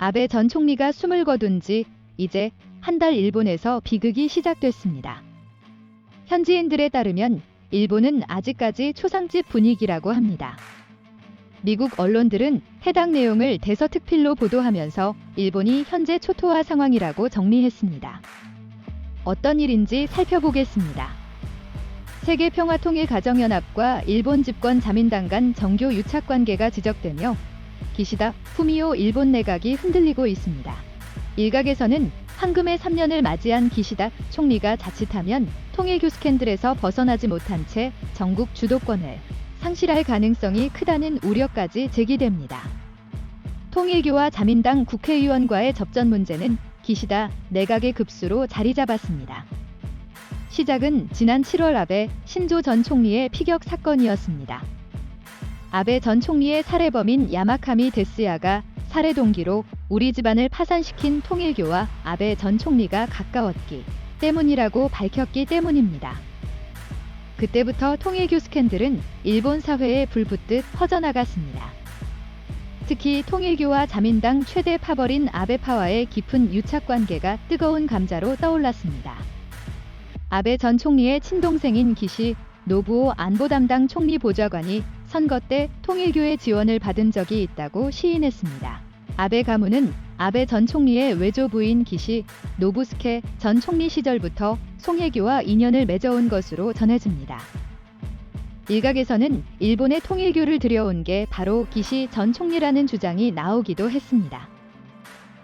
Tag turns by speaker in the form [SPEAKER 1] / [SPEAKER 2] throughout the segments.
[SPEAKER 1] 아베 전 총리가 숨을 거둔 지 이제 한 달 일본에서 비극이 시작됐습니다. 현지인들에 따르면 일본은 아직까지 초상집 분위기라고 합니다. 미국 언론들은 해당 내용을 대서특필로 보도하면서 일본이 현재 초토화 상황이라고 정리했습니다. 어떤 일인지 살펴보겠습니다. 세계평화통일가정연합과 일본 집권 자민당 간 정교 유착 관계가 지적되며 기시다 후미오 일본 내각이 흔들리고 있습니다. 일각에서는 황금의 3년을 맞이한 기시다 총리가 자칫하면 통일교 스캔들에서 벗어나지 못한 채 전국 주도권을 상실할 가능성이 크다는 우려까지 제기됩니다. 통일교와 자민당 국회의원과의 접전 문제는 기시다 내각의 급수로 자리 잡았습니다. 시작은 지난 7월 아베 신조 전 총리의 피격 사건이었습니다. 아베 전 총리의 살해범인 야마카미 데스야가 살해 동기로 우리 집안을 파산시킨 통일교와 아베 전 총리가 가까웠기 때문이라고 밝혔기 때문입니다. 그때부터 통일교 스캔들은 일본 사회에 불붙듯 퍼져나갔습니다. 특히 통일교와 자민당 최대 파벌인 아베파와의 깊은 유착관계가 뜨거운 감자로 떠올랐습니다. 아베 전 총리의 친동생인 기시 노부오 안보담당 총리보좌관이 선거 때 통일교의 지원을 받은 적이 있다고 시인했습니다. 아베 가문은 아베 전 총리의 외조 부인 기시 노부스케 전 총리 시절부터 송혜교와 인연을 맺어온 것으로 전해집니다. 일각에서는 일본의 통일교를 들여온 게 바로 기시 전 총리라는 주장이 나오기도 했습니다.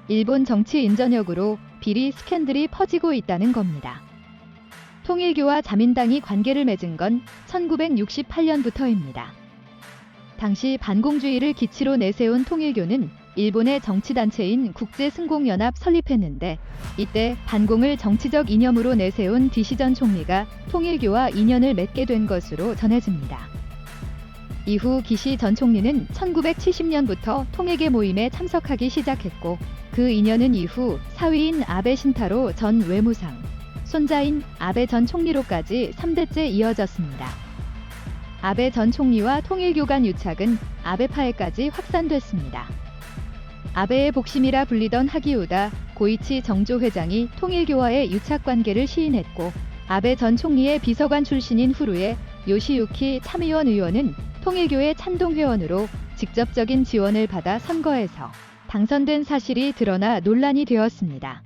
[SPEAKER 1] 일본 정치 인전역으로 비리 스캔들이 퍼지고 있다는 겁니다. 통일교와 자민당이 관계를 맺은 건 1968년부터입니다. 당시 반공주의를 기치로 내세운 통일교는 일본의 정치단체인 국제승공연합 설립했는데 이때 반공을 정치적 이념으로 내세운 디시 전 총리가 통일교와 인연을 맺게 된 것으로 전해집니다. 이후 기시 전 총리는 1970년부터 통일계 모임에 참석하기 시작했고 그 인연은 이후 사위인 아베 신타로 전 외무상, 손자인 아베 전 총리로까지 3대째 이어졌습니다. 아베 전 총리와 통일교 간 유착은 아베파에까지 확산됐습니다. 아베의 복심이라 불리던 하기우다 고이치 정조 회장이 통일교와의 유착관계를 시인했고 아베 전 총리의 비서관 출신인 후루의 요시유키 참의원 의원은 통일교의 찬동회원으로 직접적인 지원을 받아 선거에서 당선된 사실이 드러나 논란이 되었습니다.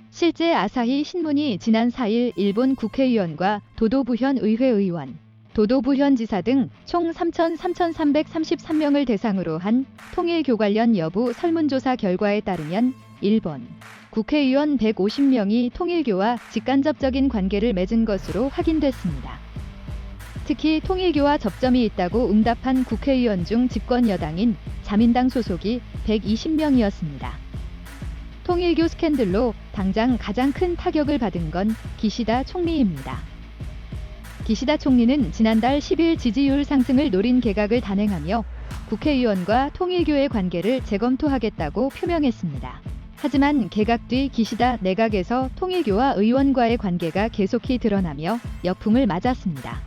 [SPEAKER 1] 실제 아사히 신문이 지난 4일 일본 국회의원과 도도부현 의회 의원, 도도부현 지사 등 총 3,333명을 대상으로 한 통일교 관련 여부 설문조사 결과에 따르면 일본 국회의원 150명이 통일교와 직간접적인 관계를 맺은 것으로 확인됐습니다. 특히 통일교와 접점이 있다고 응답한 국회의원 중 집권 여당인 자민당 소속이 120명이었습니다. 통일교 스캔들로 당장 가장 큰 타격을 받은 건 기시다 총리입니다. 기시다 총리는 지난달 10일 지지율 상승을 노린 개각을 단행하며 국회의원과 통일교의 관계를 재검토하겠다고 표명했습니다. 하지만 개각 뒤 기시다 내각에서 통일교와 의원과의 관계가 계속히 드러나며 역풍을 맞았습니다.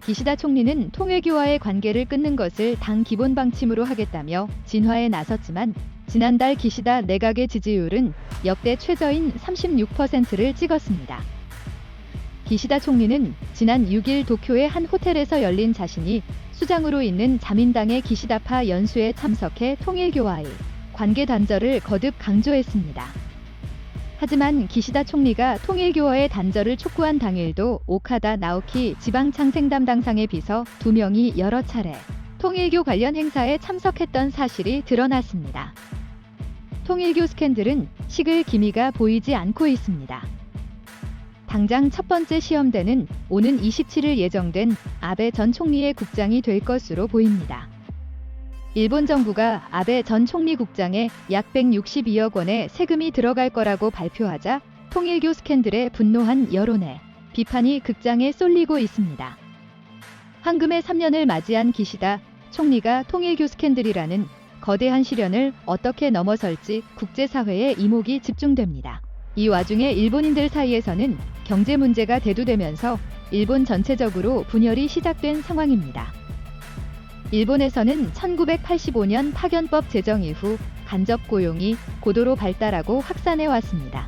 [SPEAKER 1] 기시다 총리는 통일교와의 관계를 끊는 것을 당 기본 방침으로 하겠다며 진화에 나섰지만 지난달 기시다 내각의 지지율은 역대 최저인 36%를 찍었습니다. 기시다 총리는 지난 6일 도쿄의 한 호텔에서 열린 자신이 수장으로 있는 자민당의 기시다파 연수에 참석해 통일교와의 관계 단절을 거듭 강조했습니다. 하지만 기시다 총리가 통일교와의 단절을 촉구한 당일도 오카다 나오키 지방창생 담당상의 비서 2명이 여러 차례 통일교 관련 행사에 참석했던 사실이 드러났습니다. 통일교 스캔들은 식을 기미가 보이지 않고 있습니다. 당장 첫 번째 시험대는 오는 27일 예정된 아베 전 총리의 국장이 될 것으로 보입니다. 일본 정부가 아베 전 총리 국장에 약 162억 원의 세금이 들어갈 거라고 발표하자 통일교 스캔들에 분노한 여론에 비판이 극장에 쏠리고 있습니다. 황금의 3년을 맞이한 기시다 총리가 통일교 스캔들이라는 거대한 시련을 어떻게 넘어설지 국제사회의 이목이 집중됩니다. 이 와중에 일본인들 사이에서는 경제 문제가 대두되면서 일본 전체적으로 분열이 시작된 상황입니다. 일본에서는 1985년 파견법 제정 이후 간접 고용이 고도로 발달하고 확산해 왔습니다.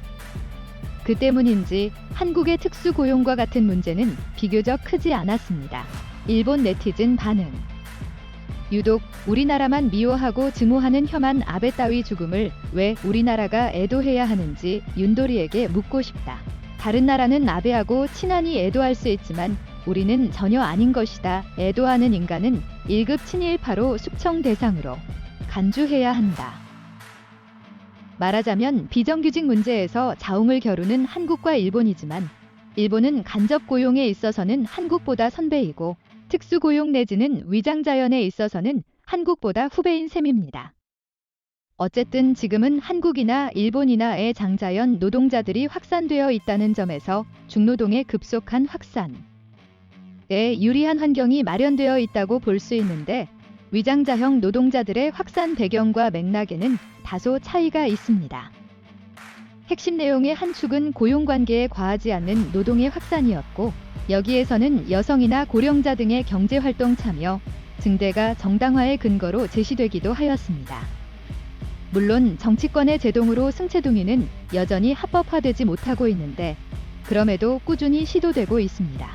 [SPEAKER 1] 그 때문인지 한국의 특수 고용과 같은 문제는 비교적 크지 않았습니다. 일본 네티즌 반응. 유독 우리나라만 미워하고 증오하는 혐한 아베 따위 죽음을 왜 우리나라가 애도해야 하는지 윤도리에게 묻고 싶다. 다른 나라는 아베하고 친하니 애도할 수 있지만 우리는 전혀 아닌 것이다. 애도하는 인간은 1급 친일파로 숙청 대상으로 간주해야 한다. 말하자면 비정규직 문제에서 자웅을 겨루는 한국과 일본이지만 일본은 간접 고용에 있어서는 한국보다 선배이고 특수고용 내지는 위장자연에 있어서는 한국보다 후배인 셈입니다. 어쨌든 지금은 한국이나 일본이나의 장자연 노동자들이 확산되어 있다는 점에서 중노동의 급속한 확산에 유리한 환경이 마련되어 있다고 볼 수 있는데 위장자형 노동자들의 확산 배경과 맥락에는 다소 차이가 있습니다. 핵심 내용의 한 축은 고용관계에 과하지 않는 노동의 확산이었고 여기에서는 여성이나 고령자 등의 경제활동 참여, 증대가 정당화의 근거로 제시되기도 하였습니다. 물론 정치권의 제동으로 승체동의는 여전히 합법화되지 못하고 있는데 그럼에도 꾸준히 시도되고 있습니다.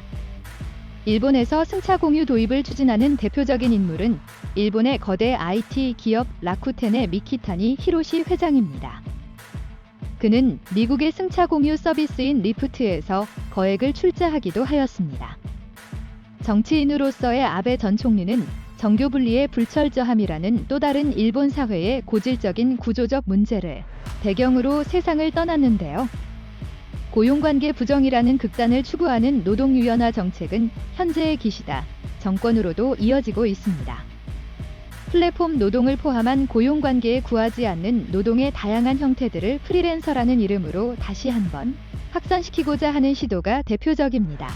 [SPEAKER 1] 일본에서 승차 공유 도입을 추진하는 대표적인 인물은 일본의 거대 IT 기업 라쿠텐의 미키타니 히로시 회장입니다. 그는 미국의 승차 공유 서비스인 리프트에서 거액을 출자하기도 하였습니다. 정치인으로서의 아베 전 총리는 정교 분리의 불철저함이라는 또 다른 일본 사회의 고질적인 구조적 문제를 배경으로 세상을 떠났는데요. 고용관계 부정이라는 극단을 추구하는 노동유연화 정책은 현재의 기시다 정권으로도 이어지고 있습니다. 플랫폼 노동을 포함한 고용관계에 구하지 않는 노동의 다양한 형태들을 프리랜서라는 이름으로 다시 한번 확산시키고자 하는 시도가 대표적입니다.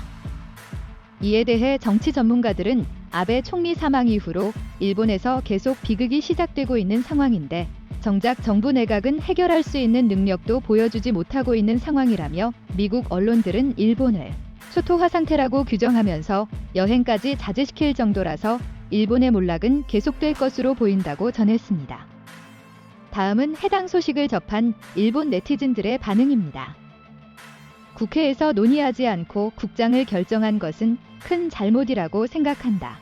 [SPEAKER 1] 이에 대해 정치 전문가들은 아베 총리 사망 이후로 일본에서 계속 비극이 시작되고 있는 상황인데 정작 정부 내각은 해결할 수 있는 능력도 보여주지 못하고 있는 상황이라며 미국 언론들은 일본을 초토화 상태라고 규정하면서 여행까지 자제시킬 정도라서 일본의 몰락은 계속될 것으로 보인다고 전했습니다. 다음은 해당 소식을 접한 일본 네티즌들의 반응입니다. 국회에서 논의하지 않고 국장을 결정한 것은 큰 잘못이라고 생각한다.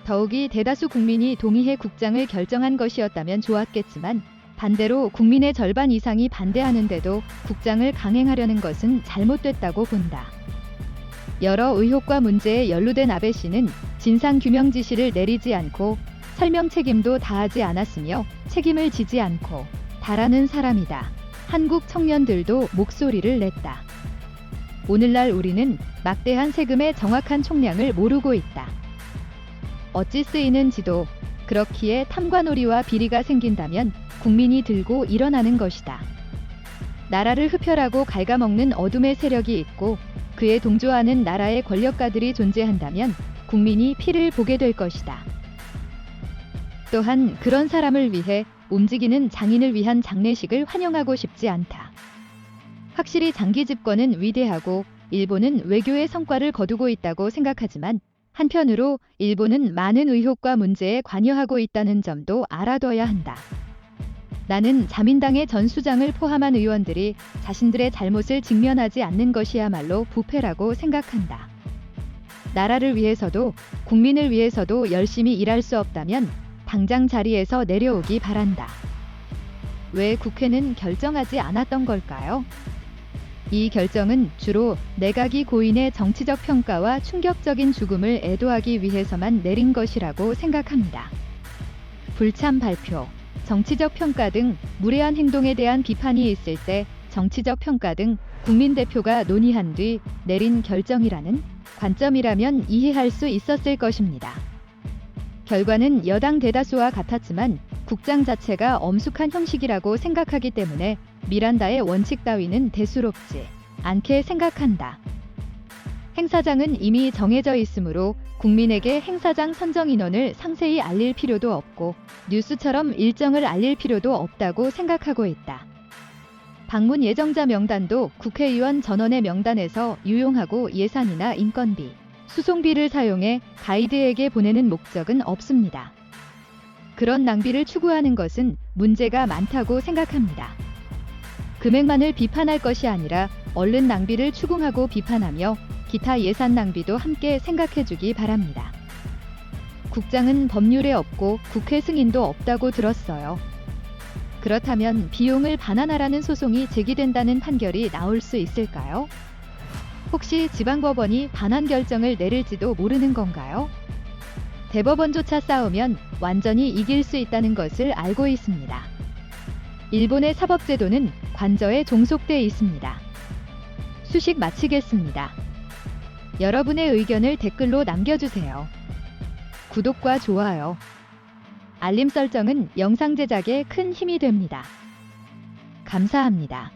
[SPEAKER 1] 더욱이 대다수 국민이 동의해 국장을 결정한 것이었다면 좋았겠지만 반대로 국민의 절반 이상이 반대하는데도 국장을 강행하려는 것은 잘못됐다고 본다. 여러 의혹과 문제에 연루된 아베 씨는 진상규명 지시를 내리지 않고 설명 책임도 다하지 않았으며 책임을 지지 않고 달하는 사람이다. 한국 청년들도 목소리를 냈다. 오늘날 우리는 막대한 세금의 정확한 총량을 모르고 있다. 어찌 쓰이는지도 그렇기에 탐관오리와 비리가 생긴다면 국민이 들고 일어나는 것이다. 나라를 흡혈하고 갉아먹는 어둠의 세력이 있고 그에 동조하는 나라의 권력가들이 존재한다면 국민이 피를 보게 될 것이다. 또한 그런 사람을 위해 움직이는 장인을 위한 장례식을 환영하고 싶지 않다. 확실히 장기 집권은 위대하고 일본은 외교의 성과를 거두고 있다고 생각하지만 한편으로 일본은 많은 의혹과 문제에 관여하고 있다는 점도 알아둬야 한다. 나는 자민당의 전 수장을 포함한 의원들이 자신들의 잘못을 직면하지 않는 것이야말로 부패라고 생각한다. 나라를 위해서도 국민을 위해서도 열심히 일할 수 없다면 당장 자리에서 내려오기 바란다. 왜 국회는 결정하지 않았던 걸까요? 이 결정은 주로 내각이 고인의 정치적 평가와 충격적인 죽음을 애도하기 위해서만 내린 것이라고 생각합니다. 불참 발표, 정치적 평가 등 무례한 행동에 대한 비판이 있을 때 정치적 평가 등 국민대표가 논의한 뒤 내린 결정이라는 관점이라면 이해할 수 있었을 것입니다. 결과는 여당 대다수와 같았지만 국장 자체가 엄숙한 형식이라고 생각하기 때문에 미란다의 원칙 따위는 대수롭지 않게 생각한다. 행사장은 이미 정해져 있으므로 국민에게 행사장 선정 인원을 상세히 알릴 필요도 없고 뉴스처럼 일정을 알릴 필요도 없다고 생각하고 있다. 방문 예정자 명단도 국회의원 전원의 명단에서 유용하고 예산이나 인건비, 수송비를 사용해 가이드에게 보내는 목적은 없습니다. 그런 낭비를 추구하는 것은 문제가 많다고 생각합니다. 금액만을 비판할 것이 아니라 얼른 낭비를 추궁하고 비판하며 기타 예산 낭비도 함께 생각해주기 바랍니다. 국장은 법률에 없고 국회 승인도 없다고 들었어요. 그렇다면 비용을 반환하라는 소송이 제기된다는 판결이 나올 수 있을까요? 혹시 지방법원이 반환 결정을 내릴지도 모르는 건가요? 대법원조차 싸우면 완전히 이길 수 있다는 것을 알고 있습니다. 일본의 사법제도는 관저에 종속돼 있습니다. 수식 마치겠습니다. 여러분의 의견을 댓글로 남겨주세요. 구독과 좋아요, 알림 설정은 영상 제작에 큰 힘이 됩니다. 감사합니다.